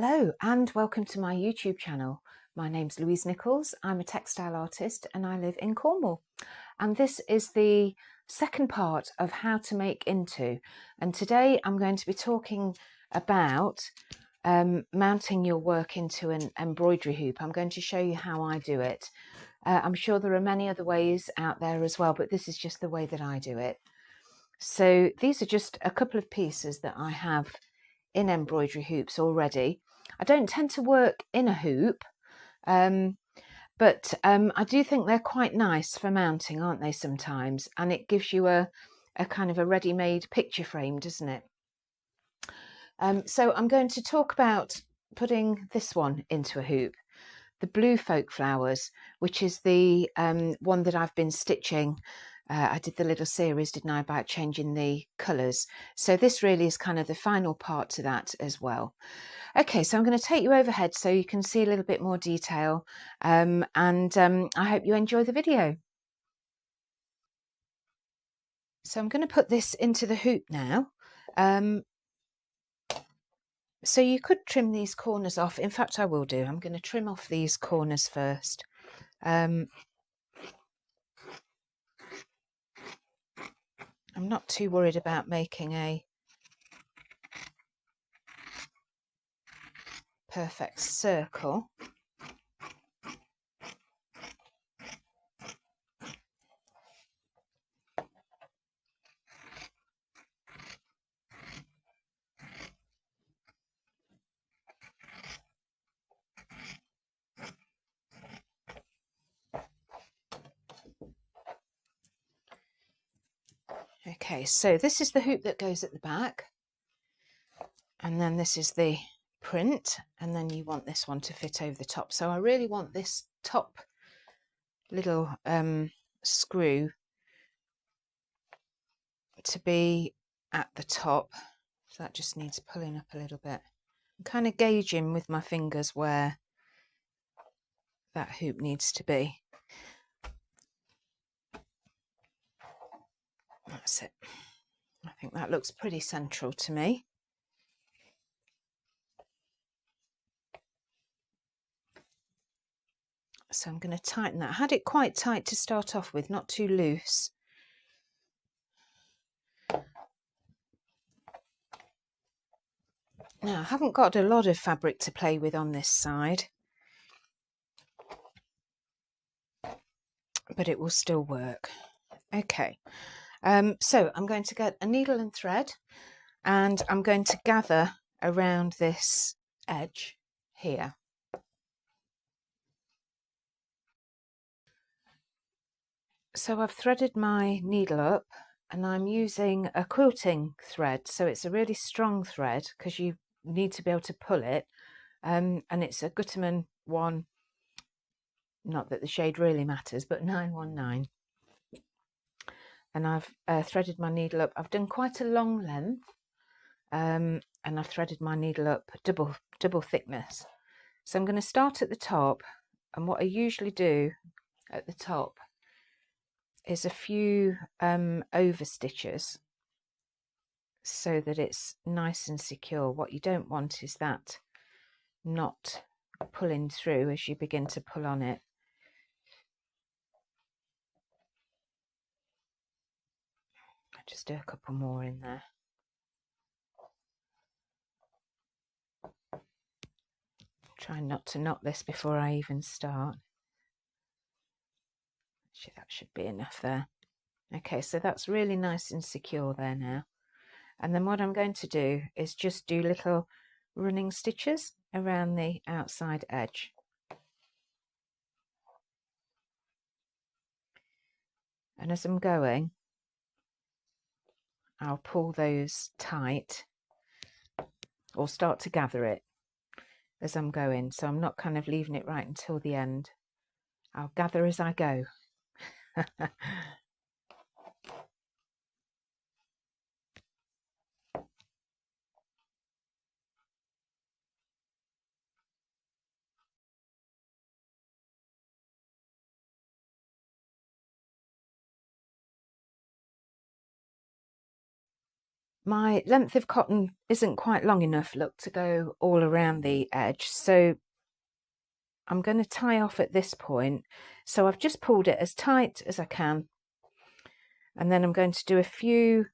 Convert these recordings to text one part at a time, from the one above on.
Hello and welcome to my YouTube channel. My name's Louise Nichols. I'm a textile artist and I live in Cornwall. And this is the second part of how to make into. And today I'm going to be talking about mounting your work into an embroidery hoop. I'm going to show you how I do it. I'm sure there are many other ways out there as well, but this is just the way that I do it. So these are just a couple of pieces that I have in embroidery hoops already. I don't tend to work in a hoop, but I do think they're quite nice for mounting, aren't they, sometimes? And it gives you a kind of a ready-made picture frame, doesn't it? So I'm going to talk about putting this one into a hoop, the Blue Folk Flowers, which is the one that I've been stitching. I did the little series, didn't I, about changing the colours. So this really is kind of the final part to that as well. Okay, so I'm going to take you overhead so you can see a little bit more detail, and I hope you enjoy the video. So I'm going to put this into the hoop now. So you could trim these corners off. In fact, I will do. I'm going to trim off these corners first. I'm not too worried about making a perfect circle. Okay, so this is the hoop that goes at the back, and then this is the print, and then you want this one to fit over the top. So I really want this top little screw to be at the top, so that just needs pulling up a little bit. I'm kind of gauging with my fingers where that hoop needs to be. That's it. I think that looks pretty central to me. So I'm going to tighten that. I had it quite tight to start off with, not too loose. Now, I haven't got a lot of fabric to play with on this side, but it will still work. Okay, so I'm going to get a needle and thread, and I'm going to gather around this edge here. So I've threaded my needle up, and I'm using a quilting thread, so it's a really strong thread because you need to be able to pull it, and it's a Gutermann one, not that the shade really matters, but 919. And I've threaded my needle up. I've done quite a long length, and I've threaded my needle up double thickness. So I'm going to start at the top, and what I usually do at the top is a few over stitches so that it's nice and secure. What you don't want is that knot pulling through as you begin to pull on it. I'll just do a couple more in there. Try not to knot this before I even start. That should be enough there. Okay, so that's really nice and secure there now. And then what I'm going to do is just do little running stitches around the outside edge. And as I'm going, I'll pull those tight or start to gather it as I'm going. So I'm not kind of leaving it right until the end. I'll gather as I go. My length of cotton isn't quite long enough, look, to go all around the edge, so I'm going to tie off at this point. So I've just pulled it as tight as I can, and then I'm going to do a few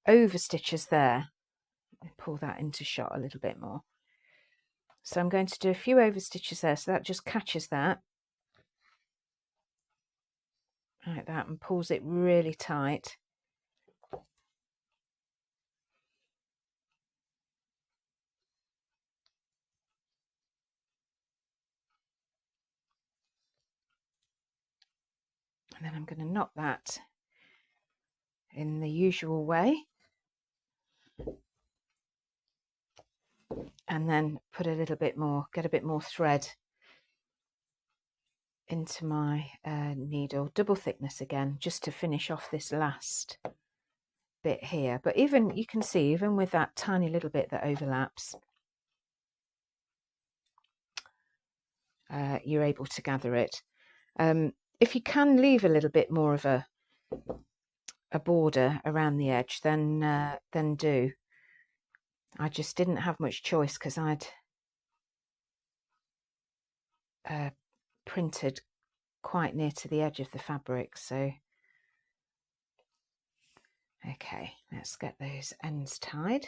over stitches there. Pull that into shot a little bit more. So I'm going to do a few over stitches there, so that just catches that like that and pulls it really tight. And then I'm going to knot that in the usual way, and then put a little bit more, get a bit more thread into my needle, double thickness again, just to finish off this last bit here. But even, you can see, even with that tiny little bit that overlaps, you're able to gather it. If you can leave a little bit more of a border around the edge, then do. I just didn't have much choice because I'd printed quite near to the edge of the fabric. So okay, let's get those ends tied.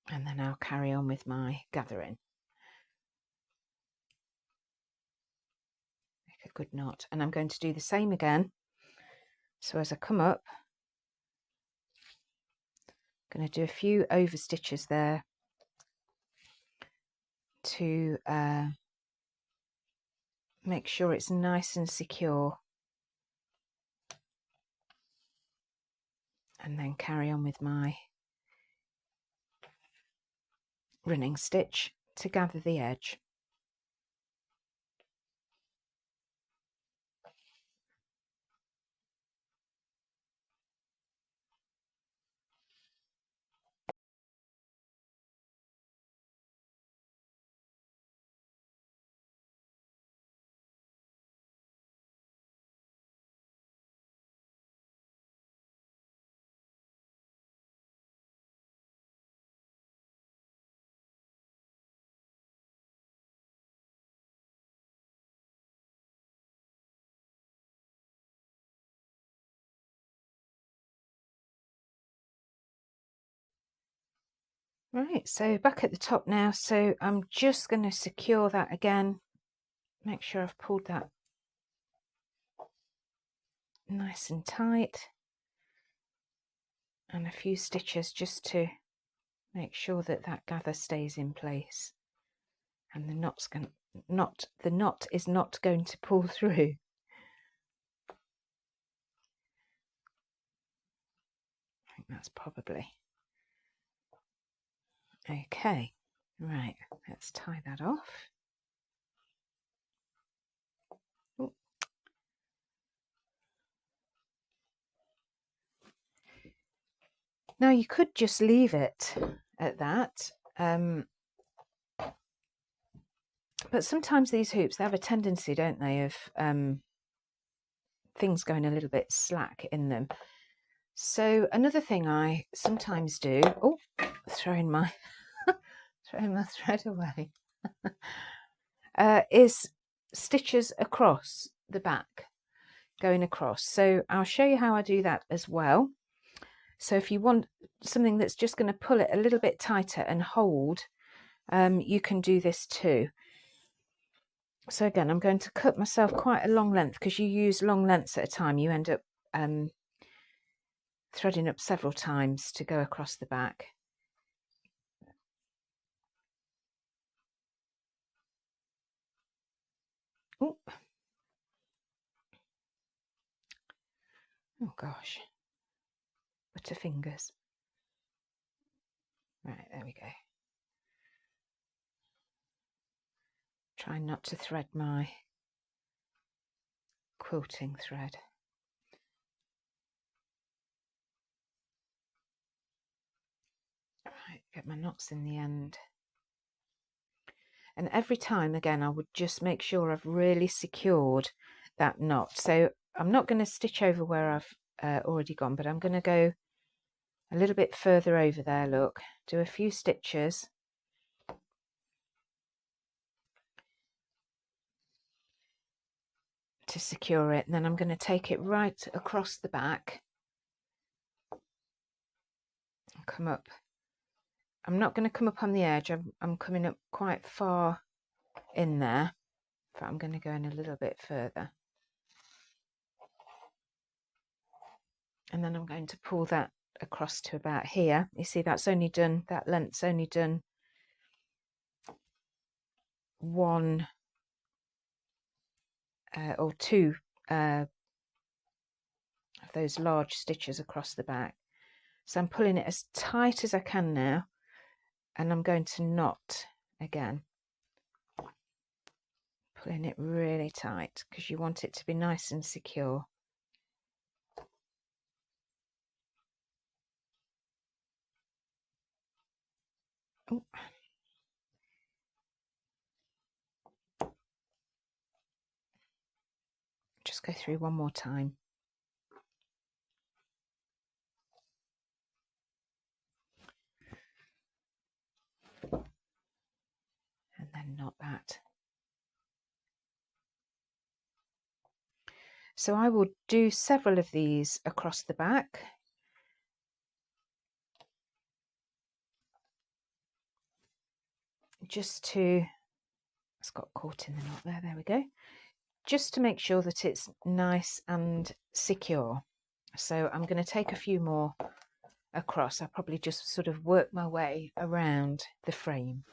And then I'll carry on with my gathering. Make a good knot, and I'm going to do the same again. So as I come up, I'm going to do a few over stitches there to make sure it's nice and secure, and then carry on with my running stitch to gather the edge. Right, so back at the top now, so I'm just going to secure that again, make sure I've pulled that nice and tight, and a few stitches just to make sure that that gather stays in place, and the knot is not going to pull through. I think that's probably okay. Right, let's tie that off. Ooh. Now you could just leave it at that, but sometimes these hoops, they have a tendency, don't they, of things going a little bit slack in them. So another thing I sometimes do, oh, throwing my thread away, is stitches across the back, going across. So I'll show you how I do that as well. So if you want something that's just going to pull it a little bit tighter and hold, you can do this too. So again, I'm going to cut myself quite a long length, because you use long lengths at a time. You end up threading up several times to go across the back. Ooh. Oh gosh, butterfingers. Right, there we go. Try not to thread my quilting thread. Right, get my knots in the end. And every time, again, I would just make sure I've really secured that knot. So I'm not going to stitch over where I've already gone, but I'm going to go a little bit further over there, look, do a few stitches to secure it, and then I'm going to take it right across the back and come up. I'm not going to come up on the edge, I'm coming up quite far in there, but I'm going to go in a little bit further. And then I'm going to pull that across to about here. You see, that's only done, that length's only done one or two of those large stitches across the back. So I'm pulling it as tight as I can now, and I'm going to knot again, pulling it really tight because you want it to be nice and secure. Ooh. Just go through one more time. And then knot that. So I will do several of these across the back. Just to, it's got caught in the knot there, there we go. Just to make sure that it's nice and secure. So I'm going to take a few more across. I'll probably just sort of work my way around the frame.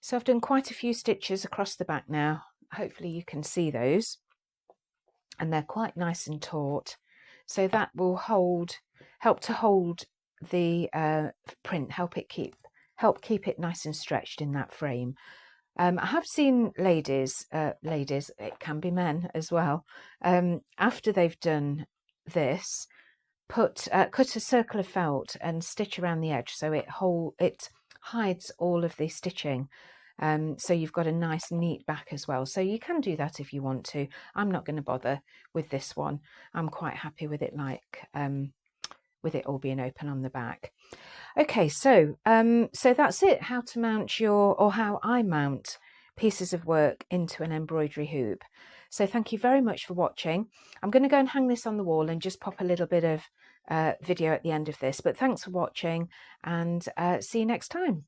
So I've done quite a few stitches across the back now. Hopefully you can see those, and they're quite nice and taut. So that will help to hold the print, help keep it nice and stretched in that frame. I have seen ladies, it can be men as well, after they've done this, cut a circle of felt and stitch around the edge so it hides all of the stitching. So you've got a nice neat back as well. So you can do that if you want to. I'm not going to bother with this one. I'm quite happy with it, like with it all being open on the back. Okay, so so that's it. How to mount how I mount pieces of work into an embroidery hoop. So thank you very much for watching. I'm going to go and hang this on the wall and just pop a little bit of video at the end of this. But thanks for watching, and see you next time.